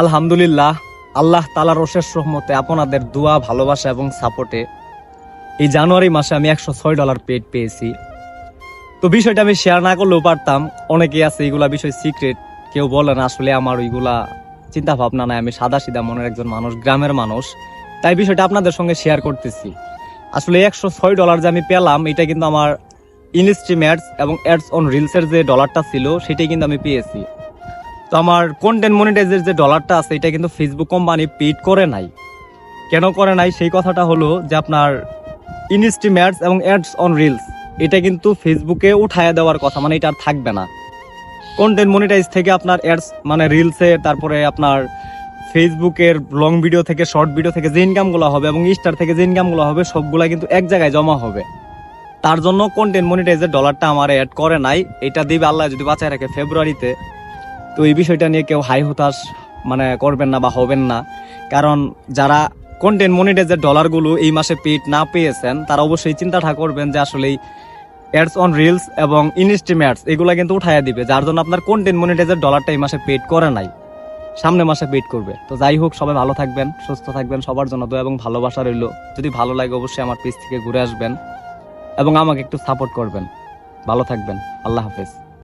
আলহামদুলিল্লাহ, আল্লাহ তাআলার অশেষ রহমতে আপনাদের দোয়া, ভালোবাসা এবং সাপোর্টে এই জানুয়ারি মাসে আমি $106 পেড পেয়েছি। তো বিষয়টা আমি শেয়ার না করলেও পারতাম। অনেকেই আছে এগুলা বিষয় সিক্রেট, কেউ বলে না। আসলে আমার ওইগুলা চিন্তা ভাবনা নাই, আমি সাদা সিধা মনের একজন মানুষ, গ্রামের মানুষ, তাই বিষয়টা আপনাদের সঙ্গে শেয়ার করতেছি। আসলে $106 যে আমি পেলাম, এটা কিন্তু আমার ইনস্ট্রিম অ্যাডস এবং অ্যাডস অন রিলসের যে ডলারটা ছিল সেটাই কিন্তু আমি পেয়েছি। তো আমার কন্টেন্ট মনিটাইজের যে ডলারটা আছে এটা কিন্তু ফেসবুক কোম্পানি পেড করে নাই। কেন করে নাই সেই কথাটা হলো যে আপনার ইনস্ট্রিম অ্যাডস এবং অ্যাডস অন রিলস এটা কিন্তু ফেসবুকে উঠায় দেওয়ার কথা, মানে এটা আর থাকবে না। কন্টেন্ট মনিটাইজ থেকে আপনার অ্যাডস মানে রিলসে, তারপরে আপনার ফেসবুকের লং ভিডিও থেকে, শর্ট ভিডিও থেকে যে ইনকামগুলো হবে এবং স্টার থেকে যে ইনকামগুলো হবে সবগুলা কিন্তু এক জায়গায় জমা হবে। তার জন্য কন্টেন্ট মনিটাইজের ডলারটা আমার অ্যাড করে নাই। এটা দিবে আল্লাহ যদি বাঁচায় রাখে ফেব্রুয়ারিতে। তো এই বিষয়টা নিয়ে কেউ হাই হতাশ মানে করবেন না বা হবেন না, কারণ যারা কন্টেন্ট মনিটাইজের ডলারগুলো এই মাসে পেড না পেয়েছেন তারা অবশ্যই চিন্তাটা করবেন যে আসলে অ্যাডস অন রিলস এবং ইনস্ট্রিম অ্যাডস এগুলা কিন্তু উঠাইয়া দিবে, যার জন্য আপনার কন্টেন্ট মনিটাইজের ডলারটা এই মাসে পেড করে নাই, সামনে মাসে পেড করবে। তো যাই হোক, সবাই ভালো থাকবেন, সুস্থ থাকবেন, সবার জন্য দোয়া এবং ভালোবাসা রইল। যদি ভালো লাগে অবশ্যই আমার পেজ থেকে ঘুরে আসবেন এবং আমাকে একটু সাপোর্ট করবেন। ভালো থাকবেন, আল্লাহ হাফেজ।